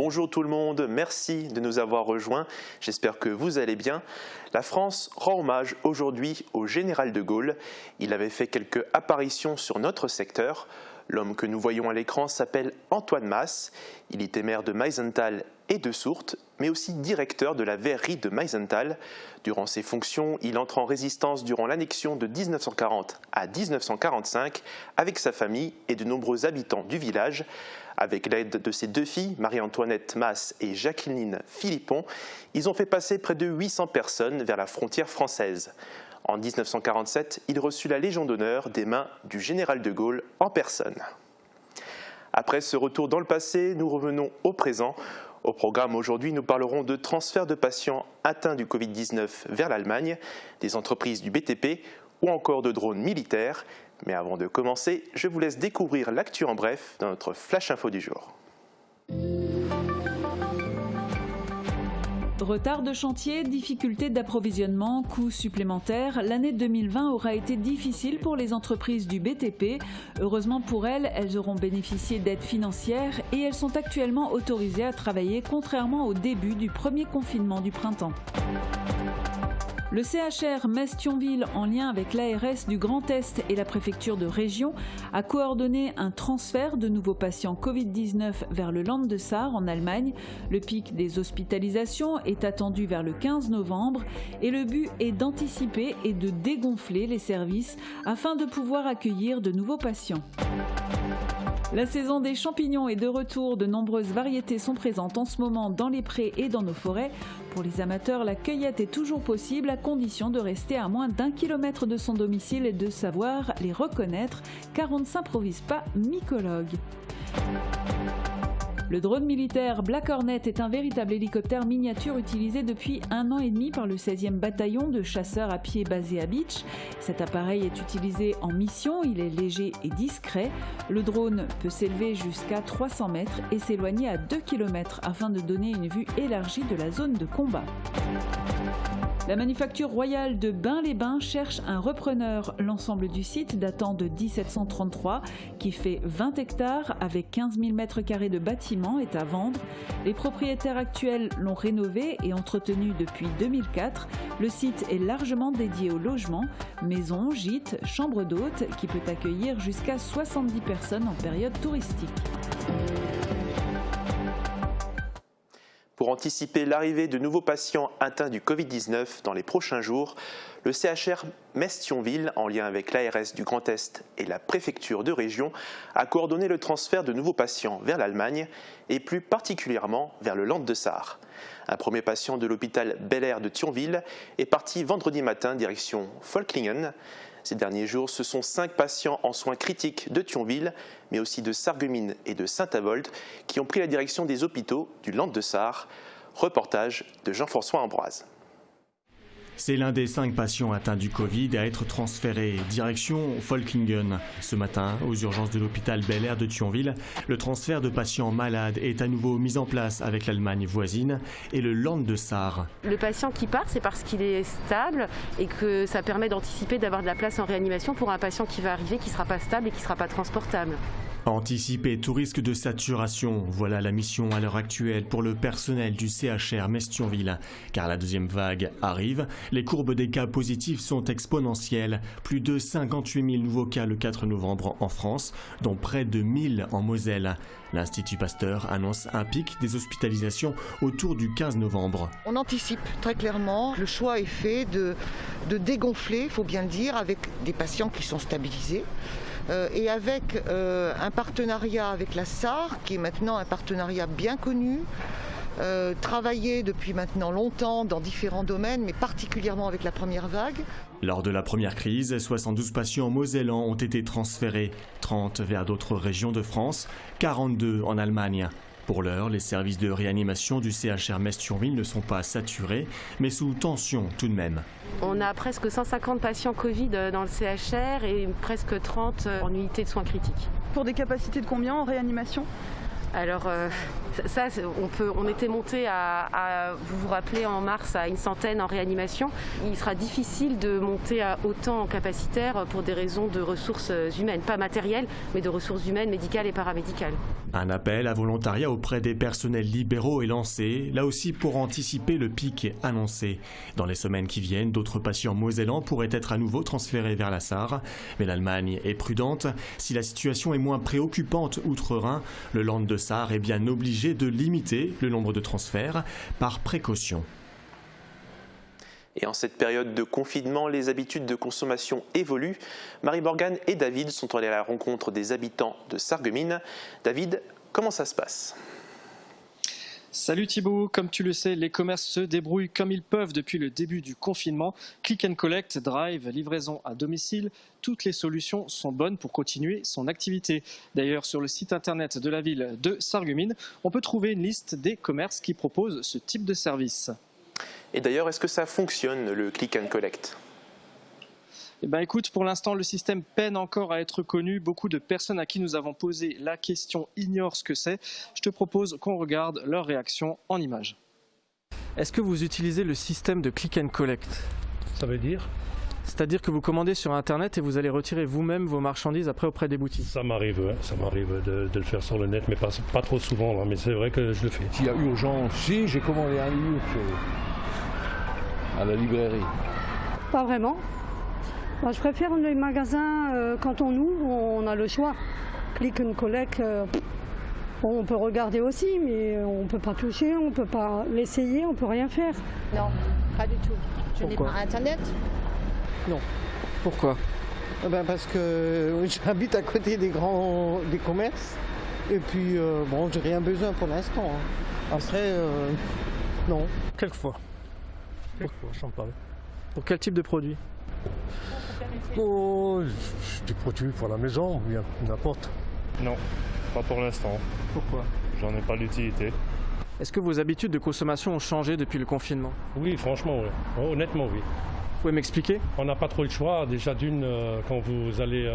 Bonjour tout le monde, merci de nous avoir rejoints. J'espère que vous allez bien. La France rend hommage aujourd'hui au général de Gaulle. Il avait fait quelques apparitions sur notre secteur. L'homme que nous voyons à l'écran s'appelle Antoine Masse. Il était maire de Meisenthal et de Sourtes, mais aussi directeur de la verrerie de Meisenthal. Durant ses fonctions, il entre en résistance durant l'annexion de 1940 à 1945 avec sa famille et de nombreux habitants du village. Avec l'aide de ses deux filles, Marie-Antoinette Masse et Jacqueline Philippon, ils ont fait passer près de 800 personnes vers la frontière française. En 1947, il reçut la Légion d'honneur des mains du général de Gaulle en personne. Après ce retour dans le passé, nous revenons au présent. Au programme aujourd'hui, nous parlerons de transfert de patients atteints du Covid-19 vers l'Allemagne, des entreprises du BTP ou encore de drones militaires. Mais avant de commencer, je vous laisse découvrir l'actu en bref dans notre Flash Info du jour. Retard de chantier, difficultés d'approvisionnement, coûts supplémentaires, l'année 2020 aura été difficile pour les entreprises du BTP. Heureusement pour elles, elles auront bénéficié d'aides financières et elles sont actuellement autorisées à travailler contrairement au début du premier confinement du printemps. Le CHR Metz-Thionville, en lien avec l'ARS du Grand Est et la préfecture de région, a coordonné un transfert de nouveaux patients Covid-19 vers le Land de Saar en Allemagne. Le pic des hospitalisations est attendu vers le 15 novembre et le but est d'anticiper et de dégonfler les services afin de pouvoir accueillir de nouveaux patients. La saison des champignons est de retour. De nombreuses variétés sont présentes en ce moment dans les prés et dans nos forêts. Pour les amateurs, la cueillette est toujours possible à condition de rester à moins d'1 kilomètre de son domicile et de savoir les reconnaître, car on ne s'improvise pas mycologue. Le drone militaire Black Hornet est un véritable hélicoptère miniature utilisé depuis 1 an et demi par le 16e bataillon de chasseurs à pied basé à Beach. Cet appareil est utilisé en mission, il est léger et discret. Le drone peut s'élever jusqu'à 300 mètres et s'éloigner à 2 km afin de donner une vue élargie de la zone de combat. La manufacture royale de Bains-les-Bains cherche un repreneur. L'ensemble du site, datant de 1733, qui fait 20 hectares avec 15 000 m² de bâtiments, est à vendre. Les propriétaires actuels l'ont rénové et entretenu depuis 2004. Le site est largement dédié au logement, maisons, gîtes, chambres d'hôtes, qui peut accueillir jusqu'à 70 personnes en période touristique. Pour anticiper l'arrivée de nouveaux patients atteints du Covid-19 dans les prochains jours, le CHR Metz-Thionville, en lien avec l'ARS du Grand Est et la préfecture de région, a coordonné le transfert de nouveaux patients vers l'Allemagne et plus particulièrement vers le Land de Saar. Un premier patient de l'hôpital Bel Air de Thionville est parti vendredi matin direction Völklingen. Ces derniers jours, ce sont 5 patients en soins critiques de Thionville, mais aussi de Sarreguemines et de Saint-Avold, qui ont pris la direction des hôpitaux du Land de Saar. Reportage de Jean-François Ambroise. C'est l'un des 5 patients atteints du Covid à être transféré direction Völklingen. Ce matin, aux urgences de l'hôpital Bel Air de Thionville, le transfert de patients malades est à nouveau mis en place avec l'Allemagne voisine et le Land de Saar. Le patient qui part, c'est parce qu'il est stable et que ça permet d'anticiper d'avoir de la place en réanimation pour un patient qui va arriver, qui ne sera pas stable et qui ne sera pas transportable. Anticiper tout risque de saturation, voilà la mission à l'heure actuelle pour le personnel du CHR Metz-Thionville. Car la deuxième vague arrive, les courbes des cas positifs sont exponentielles. Plus de 58 000 nouveaux cas le 4 novembre en France, dont près de 1000 en Moselle. L'Institut Pasteur annonce un pic des hospitalisations autour du 15 novembre. On anticipe très clairement, le choix est fait de dégonfler, il faut bien le dire, avec des patients qui sont stabilisés. Et avec un partenariat avec la SAR, qui est maintenant un partenariat bien connu, travaillé depuis maintenant longtemps dans différents domaines, mais particulièrement avec la première vague. Lors de la première crise, 72 patients mosellans ont été transférés, 30 vers d'autres régions de France, 42 en Allemagne. Pour l'heure, les services de réanimation du CHR Metz-Thionville ne sont pas saturés, mais sous tension tout de même. On a presque 150 patients Covid dans le CHR et presque 30 en unité de soins critiques. Pour des capacités de combien en réanimation ? Alors, Ça, on était monté vous vous rappelez, en mars à une centaine en réanimation. Il sera difficile de monter à autant en capacitaire pour des raisons de ressources humaines, pas matérielles, mais de ressources humaines, médicales et paramédicales. Un appel à volontariat auprès des personnels libéraux est lancé, là aussi pour anticiper le pic annoncé. Dans les semaines qui viennent, d'autres patients mosellans pourraient être à nouveau transférés vers la Sarre. Mais l'Allemagne est prudente. Si la situation est moins préoccupante outre-Rhin, le Land de Sarre est bien obligé de limiter le nombre de transferts par précaution. Et en cette période de confinement, les habitudes de consommation évoluent. Marie-Morgane et David sont allés à la rencontre des habitants de Sarreguemines. David, comment ça se passe ? Salut Thibaut, comme tu le sais, les commerces se débrouillent comme ils peuvent depuis le début du confinement. Click and collect, drive, livraison à domicile, toutes les solutions sont bonnes pour continuer son activité. D'ailleurs, sur le site internet de la ville de Sarreguemines, on peut trouver une liste des commerces qui proposent ce type de service. Et d'ailleurs, est-ce que ça fonctionne, le click and collect ? Eh bien, écoute, pour l'instant, le système peine encore à être connu. Beaucoup de personnes à qui nous avons posé la question ignorent ce que c'est. Je te propose qu'on regarde leur réaction en images. Est-ce que vous utilisez le système de click and collect ? Ça veut dire ? C'est-à-dire que vous commandez sur Internet et vous allez retirer vous-même vos marchandises après auprès des boutiques. Ça m'arrive de le faire sur le net, mais pas trop souvent, là, mais c'est vrai que je le fais. S'il y a urgence, si j'ai commandé un livre à la librairie. Pas vraiment. Moi, je préfère les magasins quand on ouvre, on a le choix. Click and collect, on peut regarder aussi, mais on ne peut pas toucher, on ne peut pas l'essayer, on ne peut rien faire. Non, pas du tout. Je n'ai pas Internet. Non. Pourquoi ? Parce que j'habite à côté des commerces et puis bon, j'ai rien besoin pour l'instant. Après, non. Quelquefois. Pourquoi j'en parle ? Pour quel type de produit ? Oh, des produits pour la maison, bien n'importe. Non, pas pour l'instant. Pourquoi ? J'en ai pas l'utilité. Est-ce que vos habitudes de consommation ont changé depuis le confinement ? Oui, franchement, oui. Oh, honnêtement, oui. Vous pouvez m'expliquer ? On n'a pas trop le choix. Déjà quand vous allez,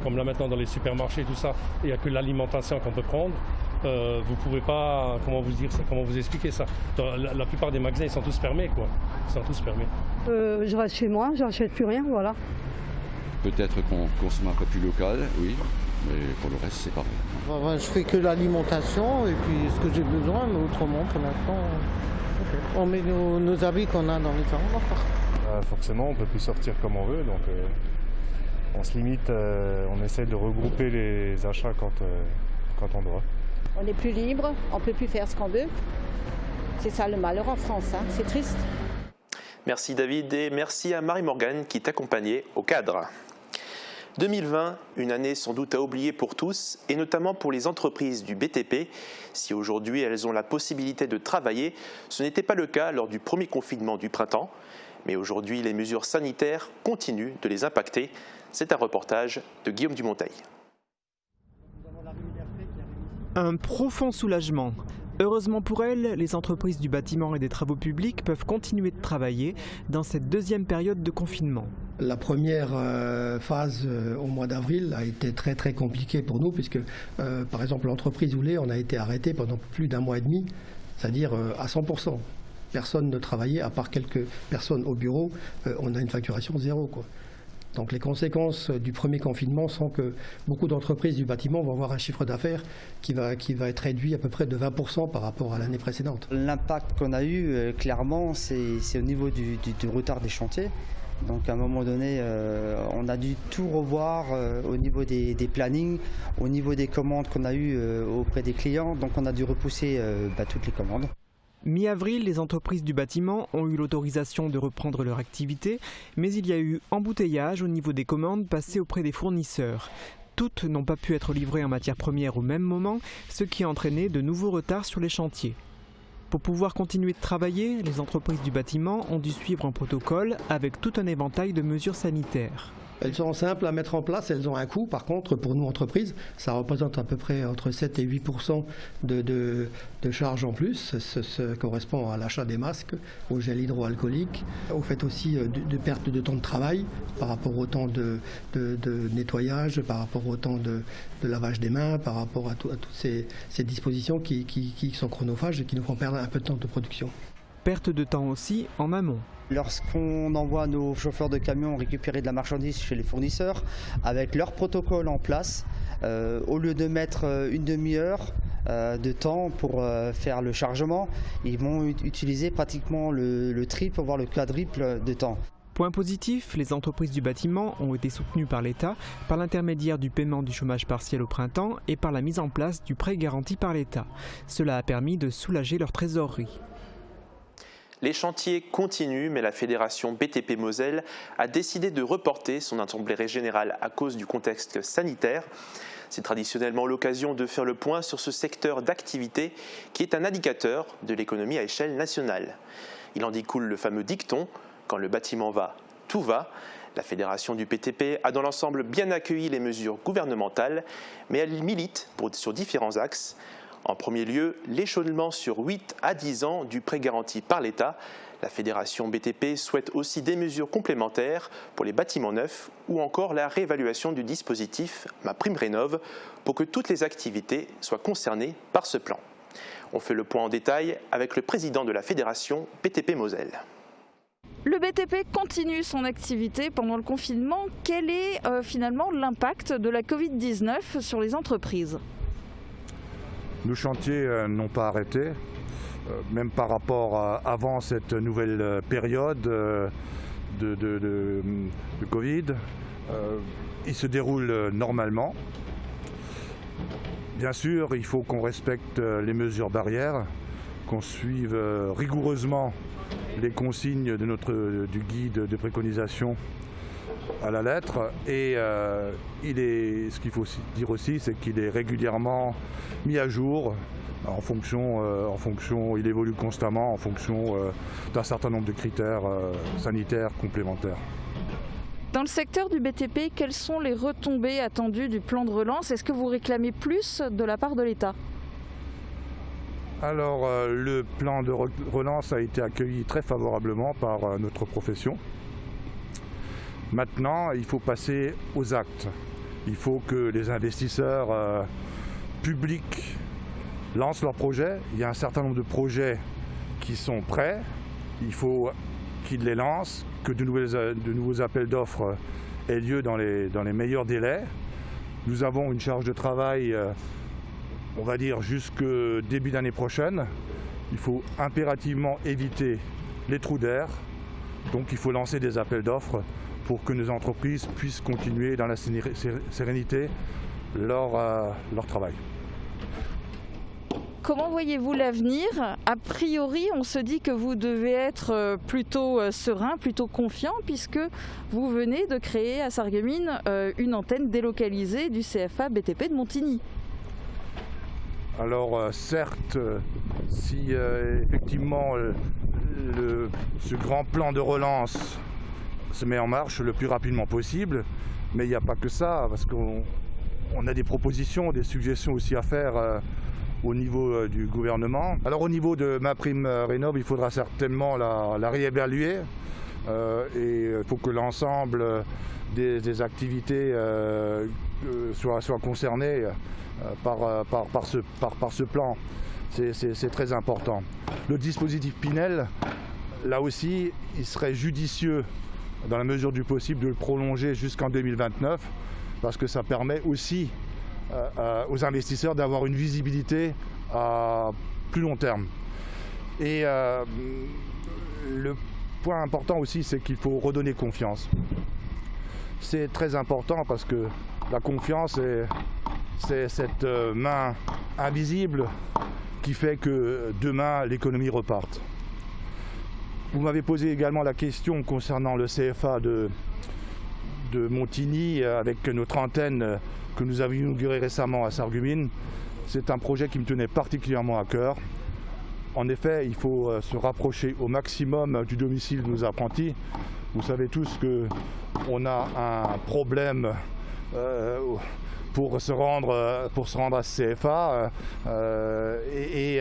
comme là maintenant dans les supermarchés et tout ça, il n'y a que l'alimentation qu'on peut prendre. Vous pouvez pas, comment vous expliquer ça ? La plupart des magasins, ils sont tous fermés, quoi. Ils sont tous fermés. Je reste chez moi, j'achète plus rien, voilà. Peut-être qu'on consomme un peu plus local, oui, mais pour le reste, c'est pareil. Je fais que l'alimentation et puis ce que j'ai besoin, mais autrement, pour l'instant, on met nos habits qu'on a dans les armoires. Forcément, on ne peut plus sortir comme on veut, donc on se limite, on essaie de regrouper les achats quand on doit. On n'est plus libre, on ne peut plus faire ce qu'on veut. C'est ça le malheur en France, hein. C'est triste. Merci David et merci à Marie-Morgane qui t'accompagnait au cadre. 2020, une année sans doute à oublier pour tous et notamment pour les entreprises du BTP. Si aujourd'hui elles ont la possibilité de travailler, ce n'était pas le cas lors du premier confinement du printemps. Mais aujourd'hui, les mesures sanitaires continuent de les impacter. C'est un reportage de Guillaume Dumonteil. Un profond soulagement. Heureusement pour elles, les entreprises du bâtiment et des travaux publics peuvent continuer de travailler dans cette deuxième période de confinement. La première phase au mois d'avril a été très très compliquée pour nous puisque par exemple l'entreprise Houlet, on a été arrêté pendant plus d'un mois et demi, c'est-à-dire à 100%. Personne ne travaillait à part quelques personnes au bureau, on a une facturation zéro, quoi. Donc les conséquences du premier confinement sont que beaucoup d'entreprises du bâtiment vont avoir un chiffre d'affaires qui va être réduit à peu près de 20% par rapport à l'année précédente. L'impact qu'on a eu, clairement, c'est au niveau du retard des chantiers. Donc à un moment donné, on a dû tout revoir au niveau des plannings, au niveau des commandes qu'on a eues auprès des clients. Donc on a dû repousser toutes les commandes. Mi-avril, les entreprises du bâtiment ont eu l'autorisation de reprendre leur activité, mais il y a eu embouteillage au niveau des commandes passées auprès des fournisseurs. Toutes n'ont pas pu être livrées en matières premières au même moment, ce qui a entraîné de nouveaux retards sur les chantiers. Pour pouvoir continuer de travailler, les entreprises du bâtiment ont dû suivre un protocole avec tout un éventail de mesures sanitaires. Elles sont simples à mettre en place, elles ont un coût. Par contre, pour nous, entreprises, ça représente à peu près entre 7 et 8% de charges en plus. Ça correspond à l'achat des masques, au gel hydroalcoolique, au fait aussi de perte de temps de travail par rapport au temps de nettoyage, par rapport au temps de lavage des mains, par rapport à toutes ces dispositions qui sont chronophages et qui nous font perdre un peu de temps de production. Perte de temps aussi en amont. Lorsqu'on envoie nos chauffeurs de camions récupérer de la marchandise chez les fournisseurs, avec leur protocole en place, au lieu de mettre une demi-heure de temps pour faire le chargement, ils vont utiliser pratiquement le triple, voire le quadruple de temps. Point positif, les entreprises du bâtiment ont été soutenues par l'État par l'intermédiaire du paiement du chômage partiel au printemps et par la mise en place du prêt garanti par l'État. Cela a permis de soulager leur trésorerie. Les chantiers continuent, mais la fédération BTP Moselle a décidé de reporter son assemblée générale à cause du contexte sanitaire. C'est traditionnellement l'occasion de faire le point sur ce secteur d'activité qui est un indicateur de l'économie à échelle nationale. Il en découle le fameux dicton « Quand le bâtiment va, tout va ». La fédération du BTP a dans l'ensemble bien accueilli les mesures gouvernementales, mais elle milite sur différents axes. En premier lieu, l'échelonnement sur 8 à 10 ans du prêt garanti par l'État. La fédération BTP souhaite aussi des mesures complémentaires pour les bâtiments neufs ou encore la réévaluation du dispositif MaPrimeRénov' pour que toutes les activités soient concernées par ce plan. On fait le point en détail avec le président de la fédération BTP Moselle. Le BTP continue son activité pendant le confinement. Quel est finalement l'impact de la Covid-19 sur les entreprises ? Nos chantiers n'ont pas arrêté, même par rapport à avant cette nouvelle période de Covid. Ils se déroulent normalement. Bien sûr, il faut qu'on respecte les mesures barrières, qu'on suive rigoureusement les consignes du guide de préconisation à la lettre, et ce qu'il faut dire aussi, c'est qu'il est régulièrement mis à jour en fonction, il évolue constamment en fonction d'un certain nombre de critères sanitaires complémentaires. Dans le secteur du BTP, quelles sont les retombées attendues du plan de relance ? Est-ce que vous réclamez plus de la part de l'État ? Alors, le plan de relance a été accueilli très favorablement par notre profession. Maintenant, il faut passer aux actes. Il faut que les investisseurs publics lancent leurs projets. Il y a un certain nombre de projets qui sont prêts. Il faut qu'ils les lancent, que de nouveaux appels d'offres aient lieu dans les meilleurs délais. Nous avons une charge de travail, on va dire, jusque début d'année prochaine. Il faut impérativement éviter les trous d'air. Donc il faut lancer des appels d'offres pour que nos entreprises puissent continuer dans la sérénité leur travail. Comment voyez-vous l'avenir ? A priori, on se dit que vous devez être plutôt serein, plutôt confiant, puisque vous venez de créer à Sarreguemines une antenne délocalisée du CFA BTP de Montigny. Alors certes, si effectivement ce grand plan de relance se met en marche le plus rapidement possible, mais il n'y a pas que ça, parce qu'on a des propositions, des suggestions aussi à faire au niveau du gouvernement. Alors au niveau de MaPrimeRénov', il faudra certainement la réévaluer et il faut que l'ensemble des activités soient concernées par ce plan. C'est très important. Le dispositif Pinel, là aussi, il serait judicieux dans la mesure du possible de le prolonger jusqu'en 2029 parce que ça permet aussi aux investisseurs d'avoir une visibilité à plus long terme. Et le point important aussi, c'est qu'il faut redonner confiance. C'est très important parce que la confiance, c'est cette main invisible qui fait que demain l'économie reparte. Vous m'avez posé également la question concernant le CFA de Montigny avec notre antenne que nous avions inaugurée récemment à Sarreguemines. C'est un projet qui me tenait particulièrement à cœur. En effet, il faut se rapprocher au maximum du domicile de nos apprentis. Vous savez tous qu'on a un problème pour se rendre à ce CFA et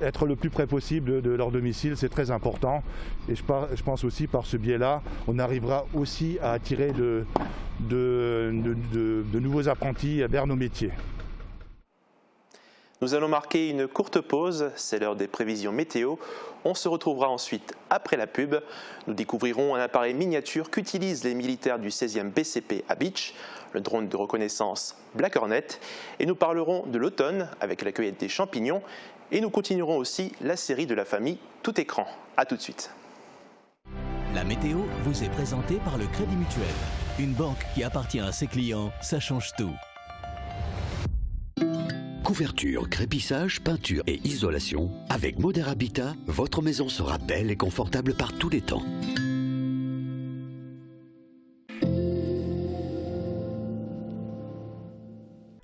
être le plus près possible de leur domicile, c'est très important. Et je pense aussi par ce biais-là, on arrivera aussi à attirer de nouveaux apprentis vers nos métiers. Nous allons marquer une courte pause, c'est l'heure des prévisions météo. On se retrouvera ensuite après la pub. Nous découvrirons un appareil miniature qu'utilisent les militaires du 16e BCP à Beach, le drone de reconnaissance Black Hornet. Et nous parlerons de l'automne avec la cueillette des champignons. Et nous continuerons aussi la série de la famille Tout écran. A tout de suite. La météo vous est présentée par le Crédit Mutuel. Une banque qui appartient à ses clients, ça change tout. Couverture, crépissage, peinture et isolation. Avec Modern Habitat, votre maison sera belle et confortable par tous les temps.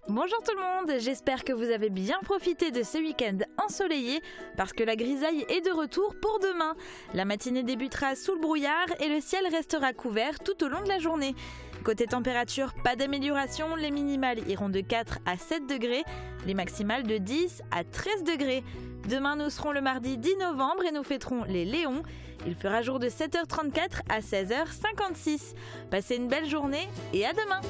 Bonjour tout le monde, j'espère que vous avez bien profité de ce week-end ensoleillé parce que la grisaille est de retour pour demain. La matinée débutera sous le brouillard et le ciel restera couvert tout au long de la journée. Côté température, pas d'amélioration, les minimales iront de 4 à 7 degrés, les maximales de 10 à 13 degrés. Demain nous serons le mardi 10 novembre et nous fêterons les Léons. Il fera jour de 7h34 à 16h56. Passez une belle journée et à demain.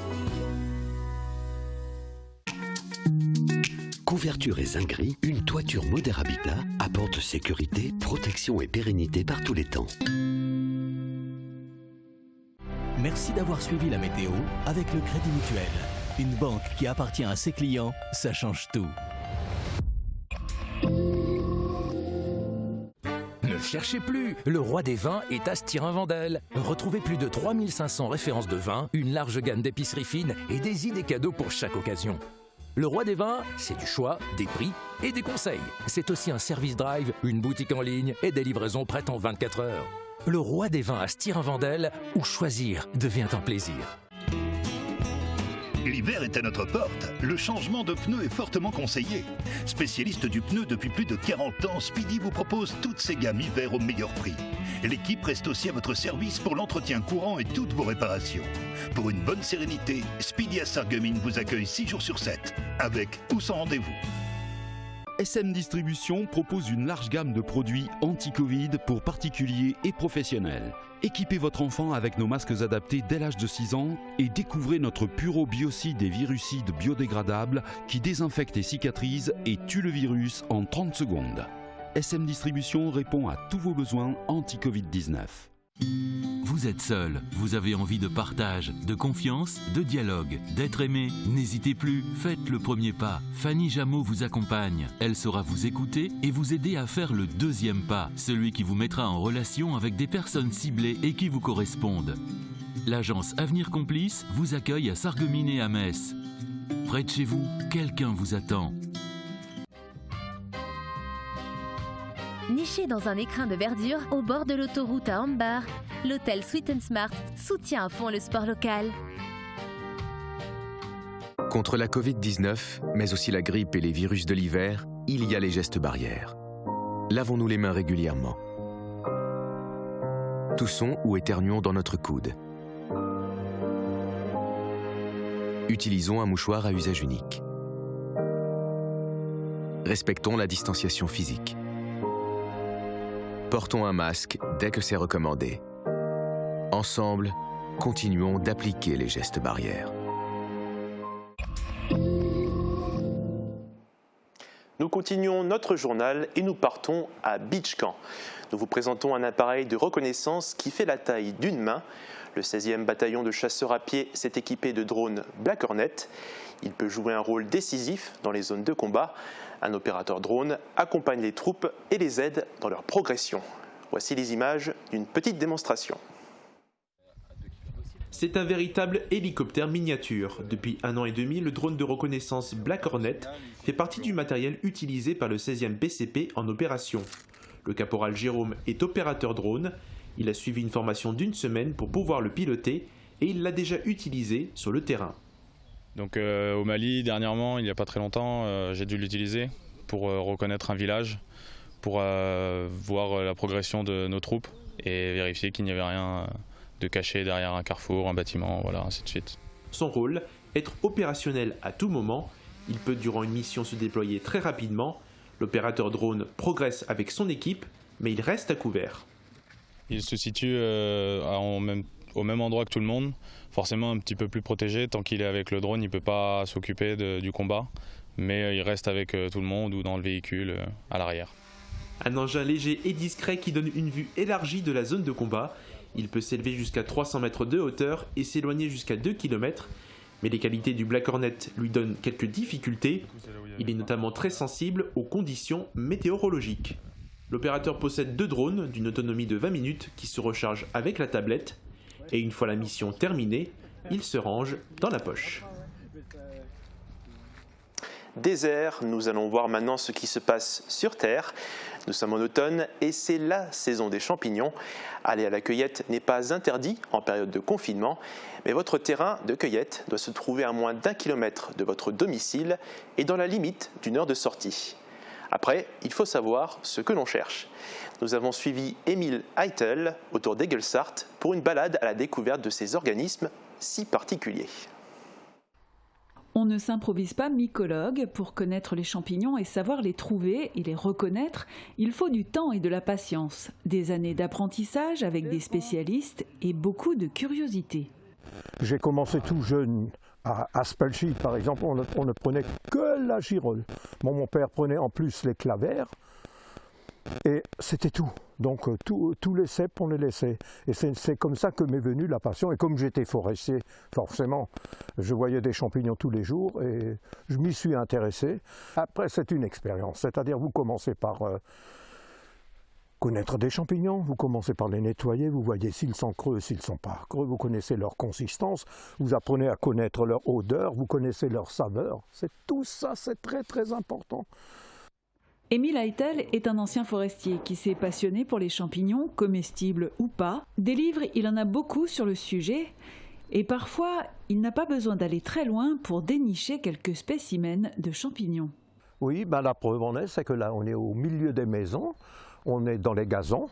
Couverture et zinguerie, une toiture Modern Habitat apporte sécurité, protection et pérennité par tous les temps. Merci d'avoir suivi la météo avec le Crédit Mutuel. Une banque qui appartient à ses clients, ça change tout. Ne cherchez plus, le roi des vins est à Stirin-Wendel. Retrouvez plus de 3500 références de vins, une large gamme d'épiceries fines et des idées cadeaux pour chaque occasion. Le roi des vins, c'est du choix, des prix et des conseils. C'est aussi un service drive, une boutique en ligne et des livraisons prêtes en 24 heures. Le roi des vins à Stirin-Wendel, où choisir devient un plaisir. L'hiver est à notre porte. Le changement de pneu est fortement conseillé. Spécialiste du pneu depuis plus de 40 ans, Speedy vous propose toutes ses gammes hiver au meilleur prix. L'équipe reste aussi à votre service pour l'entretien courant et toutes vos réparations. Pour une bonne sérénité, Speedy à Sarreguemines vous accueille 6 jours sur 7, avec ou sans rendez-vous. SM Distribution propose une large gamme de produits anti-Covid pour particuliers et professionnels. Équipez votre enfant avec nos masques adaptés dès l'âge de 6 ans et découvrez notre Puro Biocide et Virucide biodégradable qui désinfecte et cicatrise et tue le virus en 30 secondes. SM Distribution répond à tous vos besoins anti-Covid-19. Vous êtes seul, vous avez envie de partage, de confiance, de dialogue, d'être aimé. N'hésitez plus, faites le premier pas. Fanny Jameau vous accompagne. Elle saura vous écouter et vous aider à faire le deuxième pas, celui qui vous mettra en relation avec des personnes ciblées et qui vous correspondent. L'agence Avenir Complice vous accueille à Sarreguemines et à Metz. Près de chez vous, quelqu'un vous attend. Niché dans un écrin de verdure au bord de l'autoroute à Ambar, l'hôtel Sweet & Smart soutient à fond le sport local. Contre la Covid-19, mais aussi la grippe et les virus de l'hiver, il y a les gestes barrières. Lavons-nous les mains régulièrement. Toussons ou éternuons dans notre coude. Utilisons un mouchoir à usage unique. Respectons la distanciation physique. Portons un masque dès que c'est recommandé. Ensemble, continuons d'appliquer les gestes barrières. Nous continuons notre journal et nous partons à Beach Camp. Nous vous présentons un appareil de reconnaissance qui fait la taille d'une main. Le 16e bataillon de chasseurs à pied s'est équipé de drones Black Hornet. Il peut jouer un rôle décisif dans les zones de combat. Un opérateur drone accompagne les troupes et les aide dans leur progression. Voici les images d'une petite démonstration. C'est un véritable hélicoptère miniature. Depuis 1 an et demi, le drone de reconnaissance Black Hornet fait partie du matériel utilisé par le 16e BCP en opération. Le caporal Jérôme est opérateur drone. Il a suivi une formation d'1 semaine pour pouvoir le piloter et il l'a déjà utilisé sur le terrain. Donc au Mali, dernièrement, il n'y a pas très longtemps, j'ai dû l'utiliser pour reconnaître un village, pour voir la progression de nos troupes et vérifier qu'il n'y avait rien cacher derrière un carrefour, un bâtiment, voilà, ainsi de suite. Son rôle, être opérationnel à tout moment. Il peut durant une mission se déployer très rapidement. L'opérateur drone progresse avec son équipe, mais il reste à couvert. Il se situe au même endroit que tout le monde, forcément un petit peu plus protégé. Tant qu'il est avec le drone, il ne peut pas s'occuper du combat, mais il reste avec tout le monde ou dans le véhicule à l'arrière. Un engin léger et discret qui donne une vue élargie de la zone de combat. Il peut s'élever jusqu'à 300 mètres de hauteur et s'éloigner jusqu'à 2 km. Mais les qualités du Black Hornet lui donnent quelques difficultés. Il est notamment très sensible aux conditions météorologiques. L'opérateur possède 2 drones d'une autonomie de 20 minutes qui se rechargent avec la tablette. Et une fois la mission terminée, il se range dans la poche. Désert, nous allons voir maintenant ce qui se passe sur Terre. Nous sommes en automne et c'est la saison des champignons. Aller à la cueillette n'est pas interdit en période de confinement, mais votre terrain de cueillette doit se trouver à moins d'1 kilomètre de votre domicile et dans la limite d'1 heure de sortie. Après, il faut savoir ce que l'on cherche. Nous avons suivi Emile Eitel autour d'Egelsart pour une balade à la découverte de ces organismes si particuliers. On ne s'improvise pas mycologue pour connaître les champignons et savoir les trouver et les reconnaître. Il faut du temps et de la patience, des années d'apprentissage avec des spécialistes et beaucoup de curiosité. J'ai commencé tout jeune à Spelchy, par exemple, on ne prenait que la girole. Mon père prenait en plus les clavers et c'était tout. Donc tous les cèpes, on les laissait. Et c'est comme ça que m'est venue la passion. Et comme j'étais forestier, forcément, je voyais des champignons tous les jours et je m'y suis intéressé. Après, c'est une expérience. C'est-à-dire, vous commencez par connaître des champignons, vous commencez par les nettoyer, vous voyez s'ils sont creux, s'ils ne sont pas creux, vous connaissez leur consistance, vous apprenez à connaître leur odeur, vous connaissez leur saveur. Tout ça, c'est très très important. Emile Eitel est un ancien forestier qui s'est passionné pour les champignons, comestibles ou pas. Des livres, il en a beaucoup sur le sujet. Et parfois, il n'a pas besoin d'aller très loin pour dénicher quelques spécimens de champignons. Oui, la preuve en est, c'est que là, on est au milieu des maisons, on est dans les gazons.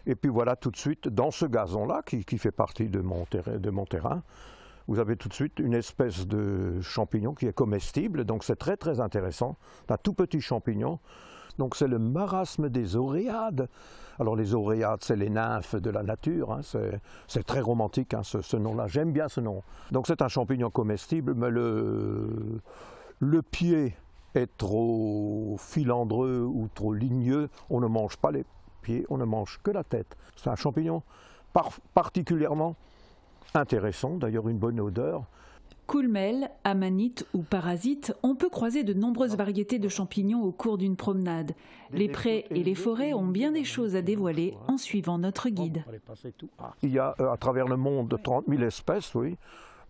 Et puis voilà, tout de suite, dans ce gazon-là, qui fait partie de mon terrain, vous avez tout de suite une espèce de champignon qui est comestible. Donc c'est très très intéressant. Un tout petit champignon. Donc c'est le marasme des oréades. Alors les oréades, c'est les nymphes de la nature, hein. C'est très romantique hein, ce nom-là, j'aime bien ce nom. Donc c'est un champignon comestible, mais le pied est trop filandreux ou trop ligneux, on ne mange pas les pieds, on ne mange que la tête. C'est un champignon particulièrement intéressant, d'ailleurs une bonne odeur. Coulmel, amanite ou parasite, on peut croiser de nombreuses variétés de champignons au cours d'une promenade. Les prés et les forêts ont bien des choses à dévoiler en suivant notre guide. Il y a à travers le monde 30 000 espèces, oui.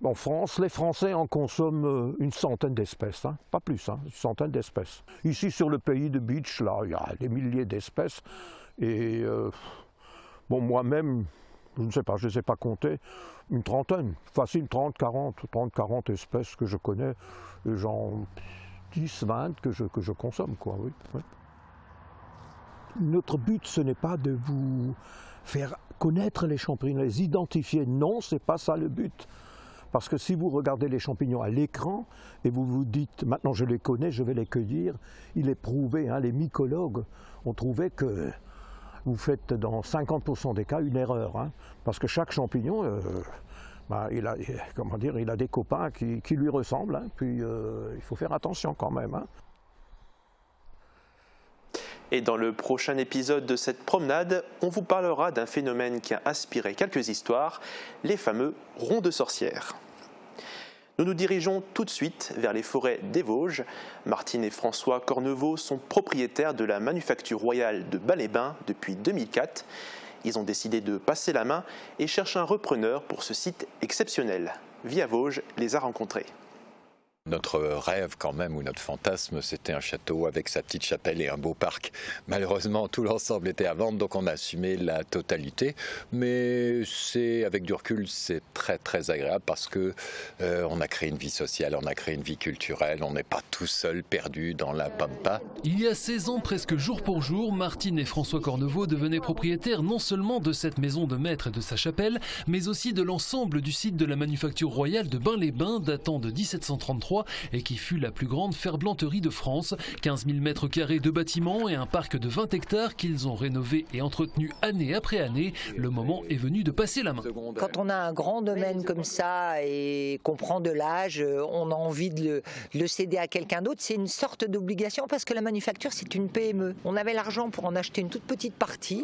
En France, les Français en consomment une centaine d'espèces, hein. Pas plus, hein, une centaine d'espèces. Ici sur le pays de Beach, là, il y a des milliers d'espèces. Et moi-même, je ne sais pas, je ne les ai pas comptées, une trentaine, facile 30, 40 espèces que je connais, genre 10, 20 que je consomme, quoi, oui. Notre but, ce n'est pas de vous faire connaître les champignons, les identifier, non, ce n'est pas ça le but. Parce que si vous regardez les champignons à l'écran et vous vous dites, maintenant je les connais, je vais les cueillir, il est prouvé, hein, les mycologues ont trouvé que vous faites dans 50% des cas une erreur, hein, parce que chaque champignon, il a des copains qui lui ressemblent, hein, puis il faut faire attention quand même. Hein. Et dans le prochain épisode de cette promenade, on vous parlera d'un phénomène qui a inspiré quelques histoires, les fameux ronds de sorcières. Nous nous dirigeons tout de suite vers les forêts des Vosges. Martine et François Cornevaux sont propriétaires de la Manufacture Royale de Bas-les-Bains depuis 2004. Ils ont décidé de passer la main et cherchent un repreneur pour ce site exceptionnel. Via Vosges les a rencontrés. Notre rêve quand même, ou notre fantasme, c'était un château avec sa petite chapelle et un beau parc. Malheureusement, tout l'ensemble était à vendre, donc on a assumé la totalité. Mais avec du recul, c'est très très agréable parce que on a créé une vie sociale, on a créé une vie culturelle, on n'est pas tout seul perdu dans la pampa. Il y a 16 ans, presque jour pour jour, Martine et François Cornevaux devenaient propriétaires non seulement de cette maison de maître et de sa chapelle, mais aussi de l'ensemble du site de la Manufacture Royale de Bains-les-Bains, datant de 1733, et qui fut la plus grande ferblanterie de France. 15 000 mètres carrés de bâtiments et un parc de 20 hectares qu'ils ont rénové et entretenu année après année. Le moment est venu de passer la main. Quand on a un grand domaine comme ça et qu'on prend de l'âge, on a envie de le céder à quelqu'un d'autre. C'est une sorte d'obligation parce que la manufacture, c'est une PME. On avait l'argent pour en acheter une toute petite partie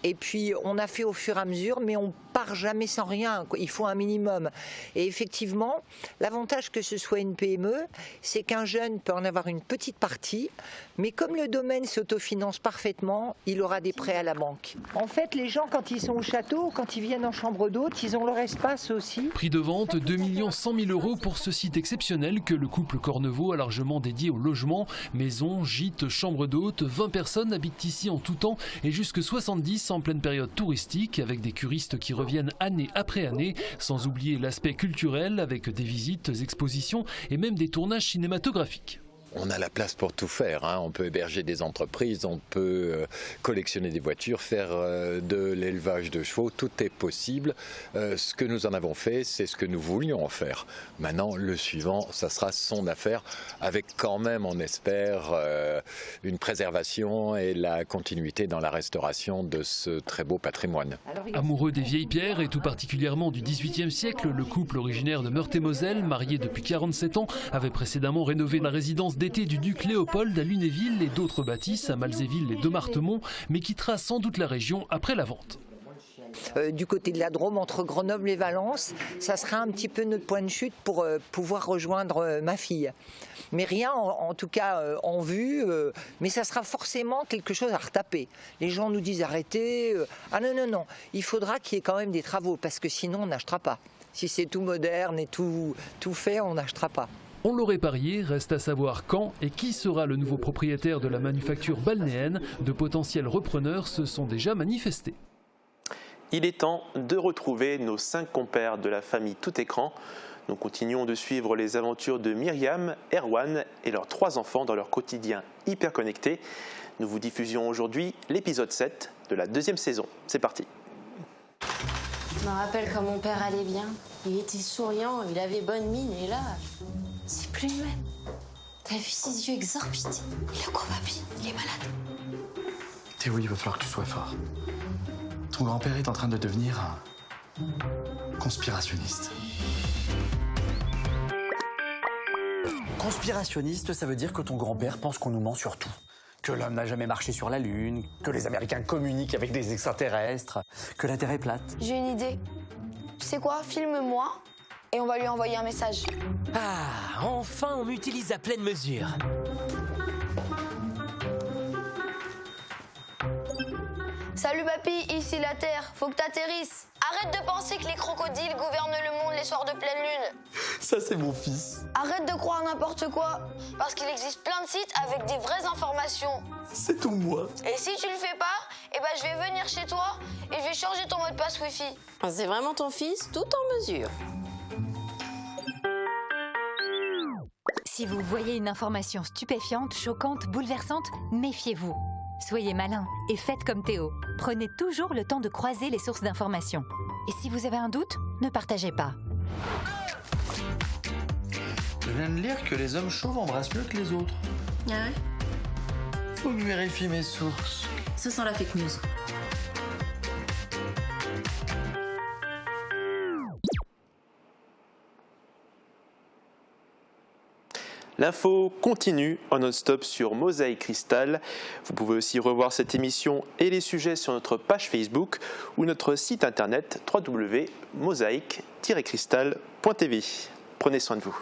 et puis on a fait au fur et à mesure, mais on part jamais sans rien. Il faut un minimum. Et effectivement, l'avantage que ce soit une PME, c'est qu'un jeune peut en avoir une petite partie, mais comme le domaine s'autofinance parfaitement, il aura des prêts à la banque. En fait, les gens, quand ils sont au château, quand ils viennent en chambre d'hôte, ils ont leur espace aussi. Prix de vente 2 100 000 € pour ce site exceptionnel que le couple Cornevaux a largement dédié au logement. Maison, gîte, chambre d'hôte, 20 personnes habitent ici en tout temps et jusque 70 en pleine période touristique, avec des curistes qui reviennent année après année, sans oublier l'aspect culturel avec des visites, expositions et même des tournages cinématographiques. On a la place pour tout faire, hein. On peut héberger des entreprises, on peut collectionner des voitures, faire de l'élevage de chevaux, tout est possible. Ce que nous en avons fait, c'est ce que nous voulions en faire. Maintenant, le suivant, ça sera son affaire, avec quand même, on espère, une préservation et la continuité dans la restauration de ce très beau patrimoine. Amoureux des vieilles pierres et tout particulièrement du XVIIIe siècle, le couple originaire de Meurthe-et-Moselle, marié depuis 47 ans, avait précédemment rénové la résidence d'été du duc Léopold à Lunéville et d'autres bâtisses à Malzéville et Dommartemont, mais quittera sans doute la région après la vente. Du côté de la Drôme, entre Grenoble et Valence, ça sera un petit peu notre point de chute pour pouvoir rejoindre ma fille. Mais rien en tout cas en vue, mais ça sera forcément quelque chose à retaper. Les gens nous disent arrêtez, ah non, il faudra qu'il y ait quand même des travaux parce que sinon on n'achètera pas. Si c'est tout moderne et tout fait, on n'achètera pas. On l'aurait parié, reste à savoir quand et qui sera le nouveau propriétaire de la manufacture balnéenne. De potentiels repreneurs se sont déjà manifestés. Il est temps de retrouver nos 5 compères de la famille Tout Écran. Nous continuons de suivre les aventures de Myriam, Erwan et leurs 3 enfants dans leur quotidien hyper connecté. Nous vous diffusions aujourd'hui l'épisode 7 de la 2e saison. C'est parti. Je me rappelle quand mon père allait bien. Il était souriant, il avait bonne mine et là, c'est plus le même. T'as vu ses yeux exorbités. Il a quoi, papy? Il est malade. Théo, il va falloir que tu sois fort. Ton grand-père est en train de devenir un conspirationniste. Conspirationniste, ça veut dire que ton grand-père pense qu'on nous ment sur tout. Que l'homme n'a jamais marché sur la Lune, que les Américains communiquent avec des extraterrestres, que la Terre est plate. J'ai une idée. Tu sais quoi? Filme-moi et on va lui envoyer un message. Ah, enfin on m'utilise à pleine mesure. Salut papy, ici la Terre, faut que t'atterrisses. Arrête de penser que les crocodiles gouvernent le monde les soirs de pleine lune. Ça c'est mon fils. Arrête de croire n'importe quoi, parce qu'il existe plein de sites avec des vraies informations. C'est tout moi. Et si tu le fais pas, eh ben je vais venir chez toi et je vais changer ton mot de passe Wi-Fi. C'est vraiment ton fils, tout en mesure. Si vous voyez une information stupéfiante, choquante, bouleversante, méfiez-vous. Soyez malin et faites comme Théo. Prenez toujours le temps de croiser les sources d'informations. Et si vous avez un doute, ne partagez pas. Je viens de lire que les hommes chauves embrassent mieux que les autres. Ah ouais? Faut que je vérifie mes sources. Ce sent la fake news. L'info continue en non-stop sur Mosaïque Cristal. Vous pouvez aussi revoir cette émission et les sujets sur notre page Facebook ou notre site internet www.mosaïque-cristal.tv. Prenez soin de vous.